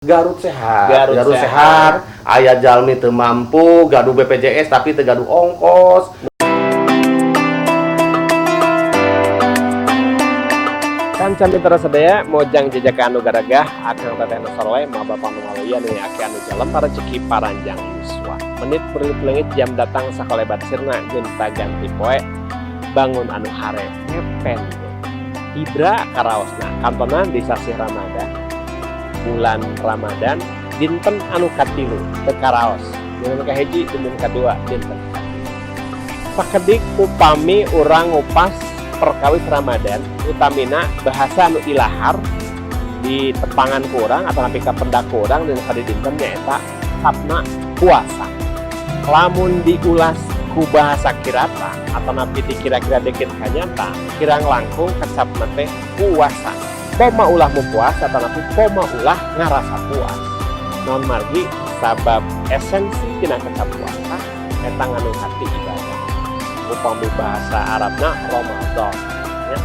Garut sehat. Garut sehat. Aya jalmi teu mampu, gaduh BPJS tapi teu gaduh ongkos. Kanca mitra sadaya mojang jejak anu garagah akang teteh sorwe mah bapak nu ngaluyan nih ake anu jalan para ceki paranjang yuswa. Menit berlengit jam datang sakolebat sirna gunta ganti poe bangun anu hare ngepen. Ibra karaosna kantonan di sasi Ramadan. Bulan Ramadan dinten anu katilu teu karaos. Dinten kahiji dinten kadua dinten sakedik upami urang ngupas perkawis Ramadan utamina bahasa anu ilahar di tepangan kurang atau napi ka pendak kurang dan kali dinten nyaeta sabna puasa. Lamun diulas ku bahasa kirata atau napi dikira-kira deket kanyata kirang langkung kecapna teh puasa. Poma ulah mempuasa atau napi poma ulah ngarasa puas. Non margi sabab esensi tina kecap puasa eta nganu hati ibadah. Upami bahasa Arabna Ramadan. Ya.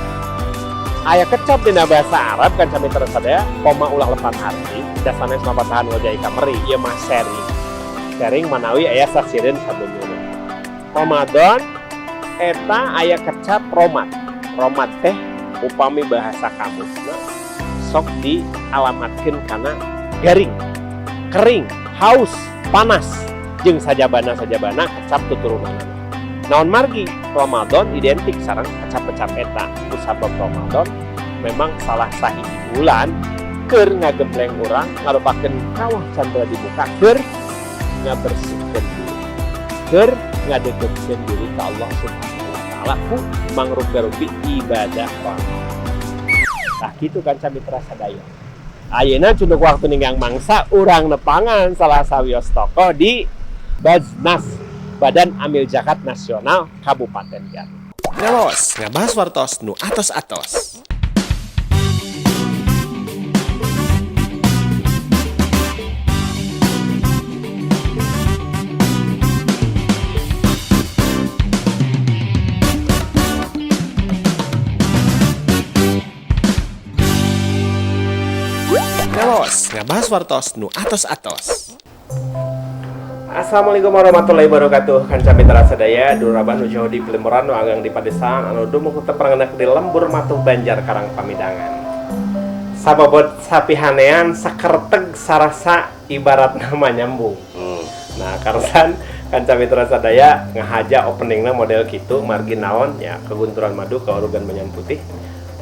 Aya kecap dina bahasa Arab kan kami tersadaya poma ulah lepan arti dasarnya semapatahan wajah kameri ieu mah sharing manawi aya sasireun sabeunyeuna. Ramadan eta aya kecap romat. Romat teh upami bahasa kamusna sok dialamatkeun kana garing, kering, haus, panas jeung sajabana kecap tuturunanna. Naon margi Ramadan identik sareng kecap-kecap eta. Kusabab Ramadan memang salah sahiji bulan keur ngagembleng urang ngarupakeun kawah candra dibuka keur ngabersihkeun diri, keur ngadegkeun diri ka Allah Subhanahu wa taala ku mangrupi ibadah Ramadan. Nah gitu kan mitra sadaya. Ayeuna cunduk waktu ninggang mangsa urang nepangan salah sawios tokoh di Basnas Badan Amil Zakat Nasional Kabupaten Garut. Ngalos ngabahas wartos nu atos-atos. Ngalos ngabahas wartos nu atos-atos. Assalamualaikum warahmatullahi wabarakatuh. Kanca mitra sadaya duraban nu jauh di Pelemoran nu anggang di Padesaan anu dumuk teu parangenak di lembur matuh Banjar Karang Pamidangan. Sababot sapihanean sakerteg sarasa ibarat nama nyambung. Nah, karsan kanca mitra sadaya ngahaja openingna model kitu margi naon ya kegunturan madu kaurugan menyang putih.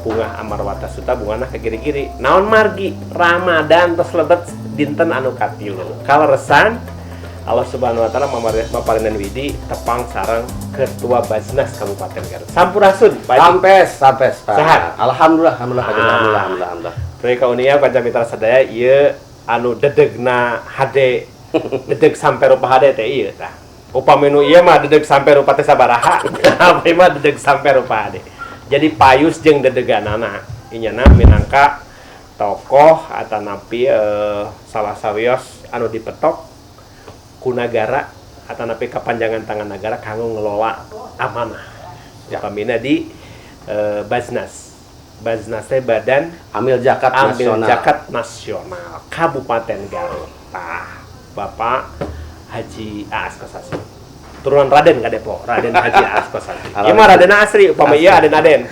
Bunga amarwata suta bungana ke giri-giri. Naon margi Ramadan tos lebet dinten anu katilu. Kaleresan Allah Subhanahu wa taala maparinan widi tepang sareng Ketua Basnas Kabupaten Garut. Sampurasun, Pak. Sampes. Sehat. Alhamdulillah. Proyek kaunia kanca mitra sadaya ieu anu dedegna HD dedeg sampai rupa HD teh ieu tah. Upami nu ieu mah dedeg sampai rupa teh sabaraha. Apa mah dedeg sampai rupa HD. Jadi payus jeung dedeganana. Inyana minangka tokoh atanapi salah sawios anu dipetok ku nagara atau napi kepanjangan tangan negara kanggo ngelola amanah. Ya pamina di Basnas teh Badan Amil Zakat Nasional Kabupaten Garut. Tah, Bapak Haji Aas Kosasi. Turunan Raden ka Depo, Raden Haji Aas Kosasi. Ieu mah Raden asli, upami ieu Aden.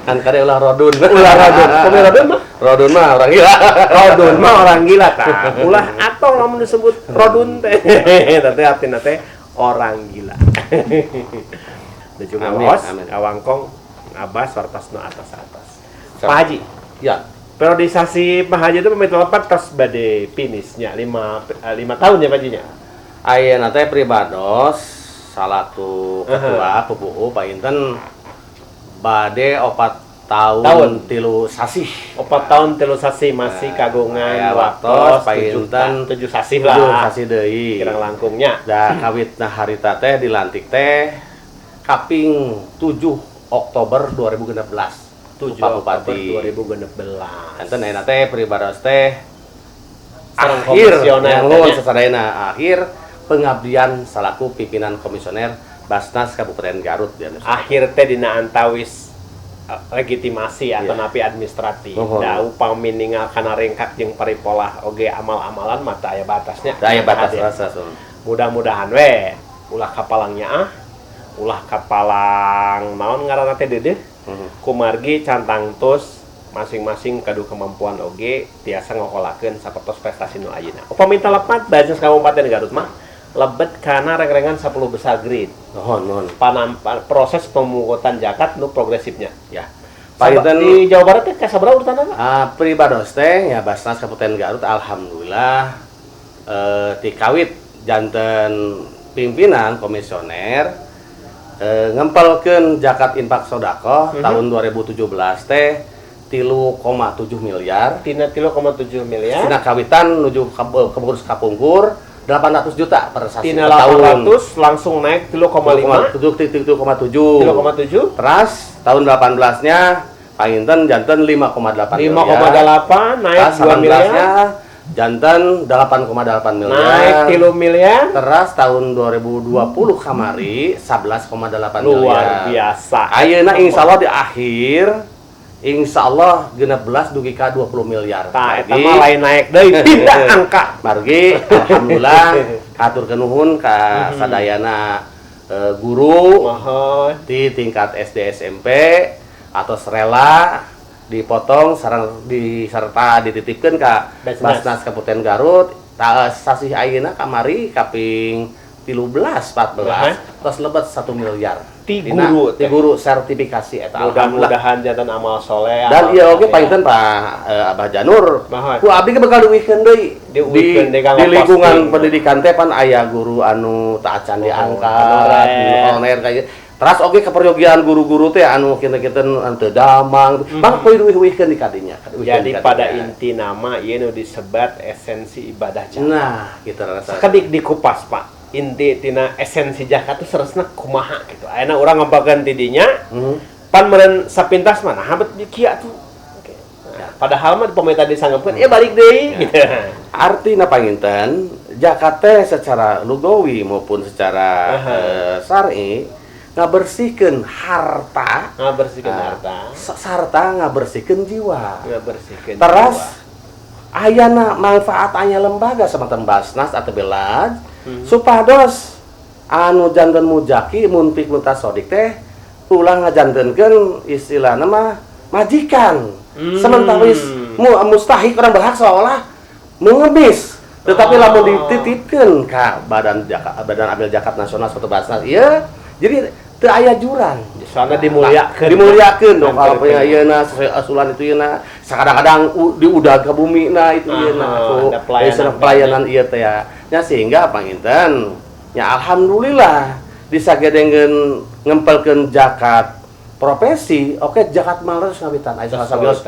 Kan kade ulah rodun. Upami Rodun mah? Rodun mah orang gila. Rodun mah orang gila tah. Ulah atong lamun disebut Rodun teh. Teh artina teh orang gila. Da juga bos, awangkong ngabas wartos nu atas-atas. Pak Haji. Ya. Periodisasi Pak Haji itu pamit lepat tos bade finishnya 5 tahun ya Pak Haji nya. Ayeuna teh pribados salatu ketua PPU Pak Inten bade 4 tahun tilu sasih. 4 tahun tilu sasih masih kagungan waktos Pak Inten 7 sasih lah. 7 sasih deui. Kirang langkungnya. Da kawitna harita teh dilantik teh kaping 7 Oktober 2016. 7 Oktober 2016. Enten ayeuna teh pribados teh akhir pengabdian salaku pimpinan komisioner Basnas Kabupaten Garut. Akhir teh dina antawis legitimasi atau napi administratif. Nuhun. Da upami ninggalkan rengkak jeung paripolah oge amal-amalan mata aya batasnya. Aya batas Hadir. rasa Sun. Mudah-mudahan we ulah kapalangnya ulah kapalang naon ngaranna teh deudeuh. Kumargi cantang tos masing-masing kadu kemampuan oge tiasa ngokolakeun sapertos prestasi nu ayeuna. Upami telepat Dinas Kabupaten Garut mah lebet kana reng-rengan 10 besar grade. Nuhun. Proses pemungutan zakat nu progresifnya. Ya. Palinten di Jawa Barat teh kasabaraha urutanna? Pribados teh ya Basnas Kabupaten Garut alhamdulillah ti kawit janten pimpinan komisioner ngempelkeun zakat infak sedekah tahun 2017 teh 3,7 miliar. Tina 3,7 miliar. Tina kawitan nuju kepengurus kapungkur 800 juta per Tina tahun. 800 langsung naik 3,5. 3,7. 3,7. Teras tahun 18-nya painten janten 5,8 5,8 naik 2 miliar. Janten 8,8 miliar. Naik 3 miliar. Teras tahun 2020 kamari 11,8 miliar. Luar biasa. Ayeuna insyaallah di akhir insyaallah 16 dugi ka 20 miliar. Tah eta mah lain naik deui pindah angka. Margi alhamdulillah katurkeun nuhun ka sadayana guru Mohon di tingkat SD SMP atau rela dipotong serta dititipkeun ka Basnas Kabupaten Garut sasih ayeuna kamari kaping 13 14 terus lebet 1 miliar ti guru sertifikasi eta mudah-mudahan jantan amal soleh dan ieu oge painten Pak Abah Janur ku abdi ge bakal diuihkeun deui di lingkungan pendidikan teh pan aya guru anu teu acan diangkat honorer kayak teras oge keperyogian guru-guru teh anu kitu-kitu teu damang mah poe diuihkeun di kadinya jadi pada inti nama ieu nu disebat esensi ibadah zakat nah kitu rasa sakedik dikupas Pak inti tina esensi zakat itu seresna kumaha gitu. Ayeuna urang ngempelkeun ti dinya. Pan meureun sapintas mah nah habet kieu tuh. Oke. Nah, padahal mah pemerintah disanggepkeun ya balik deui gitu. Artina panginten zakat teh secara lugawi maupun secara syar'i ngabersihkeun harta, sarta ngabersihkeun jiwa. Teras ayana manfaat aya lembaga semanten Basnas atau Belaj supados anu janten mujaki munpik mutasodik teh ulang ngajantenkeun istilahna mah majikan sementawis mustahik orang berhak seolah mengemis tetapi lamun dititipkeun ka badan amil zakat nasional suatu Basnas ieu jadi teu aya jurang soalnya dimuliakeun dong kalau punya ayeuna sesuai asulan itu yeuna kadang-kadang diudag ke bumi na itu yeuna pelayanan ieu teh ya sehingga panginten ya alhamdulillah disagedengkeun ngempelkeun zakat profesi oke zakat males ngawitan aya sabios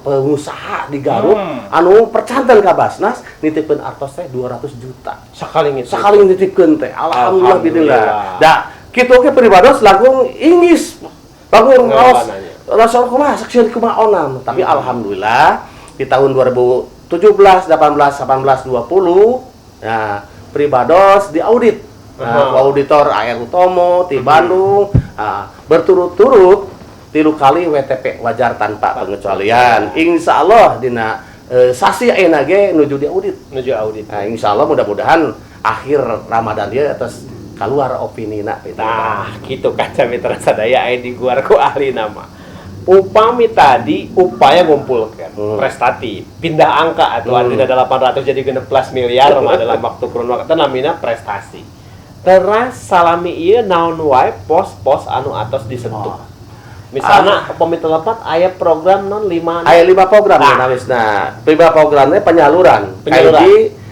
pengusaha di Garut anu percanten ka Basnas nitipkeun artos teh 200 juta sakali nitipkeun teh alhamdulillah bismillah da kitu oge pribados langkung ingis bangun ngaos rasol kumaha saksieun kumaha onam tapi alhamdulillah di tahun 2017 18 18 20 nah, pribados diaudit. Auditor AR Utomo di Bandung berturut-turut 3 kali WTP wajar tanpa pengecualian. Insyaallah dina sasi ayeuna ge nuju diaudit. Nah, insyaallah mudah-mudahan akhir Ramadan dia atas keluar opinina eta. Nah, kitu kaca mitra sadaya aya di guar ku ahli nama. Upami tadi upaya ngumpulkan prestasi pindah angka atau artinya 800 jadi 16 miliar dalam waktu kurun waktu namina prestasi teras salami ieu naon wae pos-pos anu atos disentuh misalnya pemita lepat aya program non 5 aya 5 program nawisna 5 programnya penyaluran.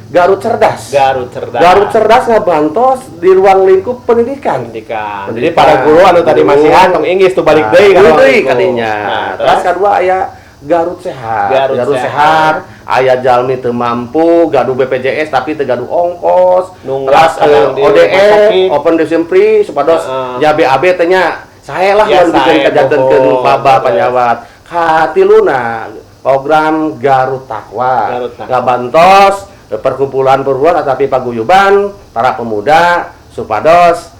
Garut Cerdas ngabantos di ruang lingkup pendidikan. Jadi para guru anu tadi masih tong inggis tuh balik deui kadinya. Terus kedua aya Garut Sehat. Aya jalmi teu mampu gaduh BPJS tapi teu gaduh ongkos. Terus ODE Open Destination Free supados nya BAB teh nya sae lah mun bikin kajantenkeun baba panyawat. Katiluna program Garut Takwa. Ngabantos perkumpulan perempuan tapi paguyuban para pemuda supados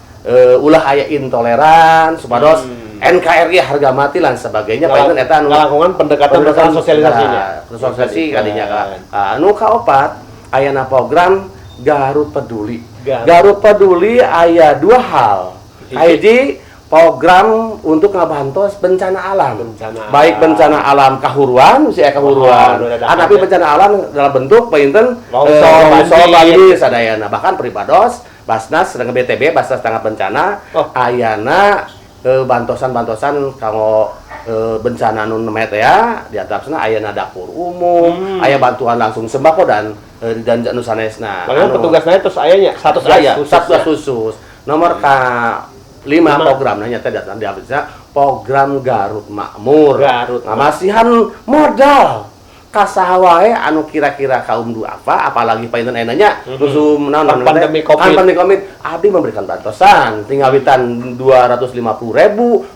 ulah aya intoleran supados NKRI harga mati lan sebagainya painten eta anu ngalakukan pendekatan sosialisasinya. Sosialisasi kadinya anu kaopat ayana program Garut Peduli. Garut Peduli aya dua hal. Hiji program untuk ngabantos bencana alam. Baik bencana alam kahuruan, kahuruan. Tapi bencana alam dalam bentuk painten longsor, banjir sadayana. Bahkan pribados, Basnas sedang BTB, Basnas Tanggap Bencana, ayana bantosan-bantosan kanggo bencana nun met ya, di atasna ayana dapur umum, aya bantuan langsung sembako dan anu sanesna. Bagaimana petugasnya terus ayanya satgas khusus. Nomor K5 program nanya teh datang dihabisnya program Garut Makmur. Masihan modal kasaha wae anu kira-kira kaum duafa apalagi painten enanya rusum naon pandemi Covid abdi memberikan bantosan tinggawitan 250.000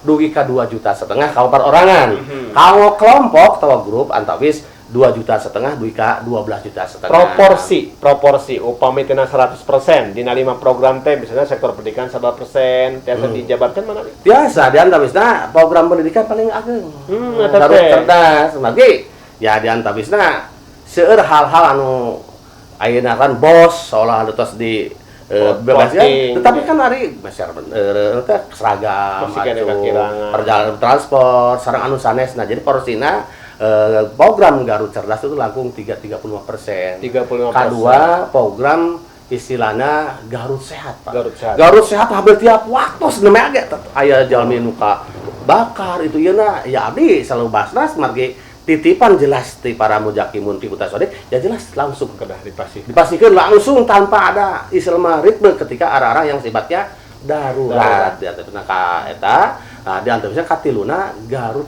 dugi ka 2,5 juta ka perorangan. Kalau kelompok atau grup antawis 2,5 juta dugi ka 12,5 juta. Proporsi upami tina 100% dina 5 program teh misalnya sektor pendidikan 100% tiasa dijabarkan mana? Biasa di antawisna program pendidikan paling ageng. Garut cerdas magi ya di antawisna seueur hal-hal anu ayeuna kan bos seolah tos di bebaskan, tetapi kan hari masyarakat seragam, perjalanan transport, sareng anu sanesna. Jadi porsina program Garut Cerdas itu langkung 35%. Kedua program istilahnya Garut Sehat, Pak. Garut Sehat hampir tiap waktu senemeh age aya jalmi nu ka bakar itu yeuna ya abdi selalu Basnas margi titipan jelas di para mujakimun ti Buta Sodik ya jelas langsung kedah dipastikan langsung tanpa ada istilah ritme ketika arah-arah yang sifatnya darurat di atas ka eta di antaranya katiluna Garut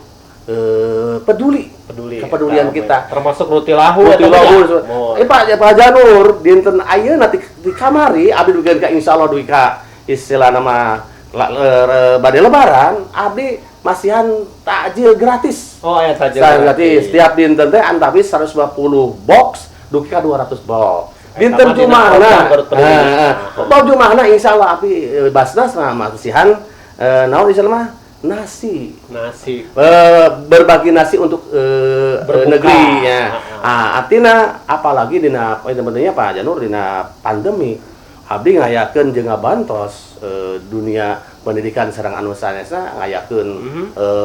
peduli kepedulian kita termasuk rutilahu Pak Janur dinten ayeuna di kamari abdi dugian ka insyaallah dugi ka istilah nama bade lebaran abdi masihan takjil gratis. Oh ya takjil gratis. Setiap dinten teh antawis 150 box dugi ka 200 box. Dinten Jumahna. Jumahna insyaallah api Basnas masihan naon istilah mah nasi. Berbagi nasi untuk negeri ya. Artinya apalagi dina pentingnya Pak Janur dina pandemi abdi ngayakeun jeung ngabantos dunia pendidikan sareng anu sanesna ngayakeun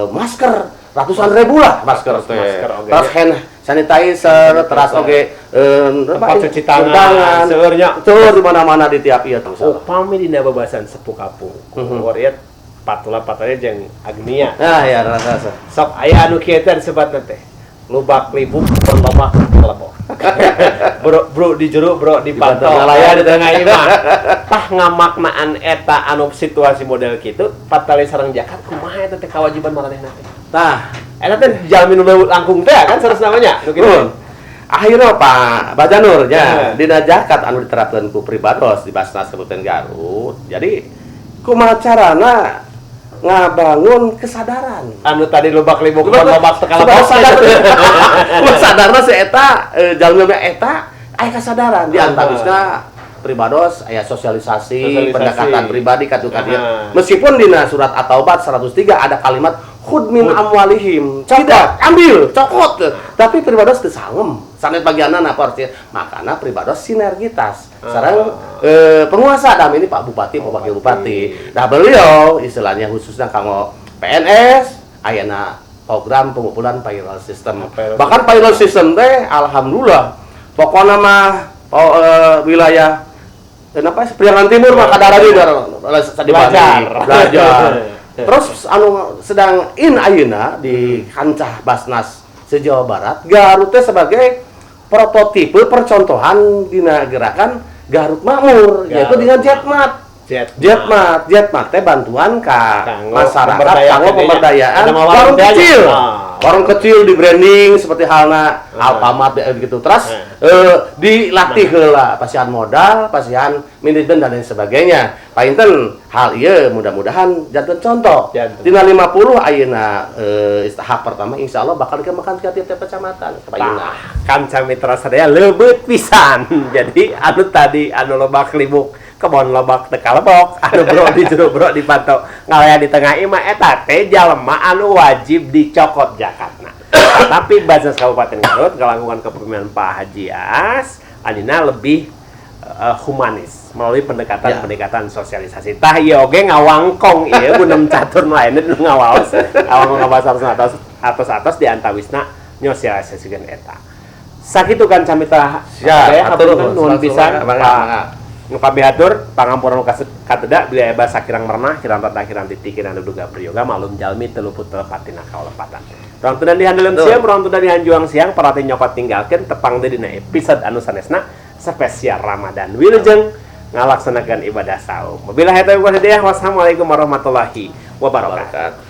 masker ratusan ribu lah masker teh. Terus hand sanitizer, terus oge tempat cuci tangan, seurnya tur di mana-mana di tiap ieu teh. Upami dina babasan sepuh kapung. Wariat patula-patulnya jeung Agnia. Nah ya rasa. Sok aya anu kieu teh sebatna teh. Lubak libuk berlobak kelebok. Bro di jero bro di pantau aya di tengah imah. Tah ngamaknaan eta anu situasi model kitu patali sareng jakat kumaha eta teh kewajiban maranehna teh. Tah, eta teh jalmi nu langkung teh kan sanes namanya nu kitu. Akhirnya Pak Bajanur nya dina jakat anu diterapkeun ku pribados di Basnas Kabupaten Garut. Jadi kumaha carana ngabangun kesadaran anu tadi lubak libuk lobak tekala sadarna si eta jalmi eta aya kesadaran di antawisna pribados aya sosialisasi pendekatan pribadi kadu ka dieu meskipun dina surat At-Taubah 103 ada kalimat khud min amwalihim tidak ambil cokot tapi pribados teu sangem sanes bagianna porsi makana pribados sinergitas sareng penguasa dalam ini Pak Bupati, Pak Wakil Bupati. Nah beliau istilahnya khususnya kanggo PNS ayana program pengumpulan payroll system. Bahkan payroll system teh alhamdulillah pokokna mah wilayah kenapa Priangan Timur mah kadarani belajar. Terus anu sedang ayeuna di kancah Basnas se-Jawa Barat Garut teh sebagai prototipe percontohan dina gerakan Garut Makmur yaitu dengan Jetmat teh bantuan ka masyarakat kanggo pemberdayaan warung kecil di branding seperti halna Alfamart gitu terus dilatih heula pasihan modal, pasihan manajemen dan lain sebagainya. Painten hal ieu mudah-mudahan janten contoh. Dina 50 ayeuna tahap pertama insyaallah bakal dikembangkan ke tiap-tiap kecamatan. Kan Mitra sadaya leubeut pisan. Jadi anu tadi anu lobak libuk kebon lobak teu kalebok anu bro di jero bro dipantau ngalaya di tengah imah eta teh jalema anu wajib dicokot zakatna. Tapi Basnas Kabupaten Garut kalangkungan kepemimpinan Pak Haji As anina lebih humanis melalui pendekatan sosialisasi. Tah ieu oge ngawangkong ieu bunem catur lain nu ngawaos awang ngabasar atos di antawisna nyosialisasikeun eta. Sakitu kan camita atur nuhun pisan nu kabihatur pangampura nu kateda bila eba sakirang merenah kirang tata kirang titik kirang duduga priyoga malum jalmi teu luput telepatina kaulepatan. Rong teu di handeuleum siang rong teu di hanjuang siang parati nyokot tinggalkeun tepang deui dina episode anu sanesna spesial Ramadan wilujeng ngalaksanakeun ibadah saum. Wabillahi taufiq wal hidayah. Wassalamualaikum warahmatullahi wabarakatuh.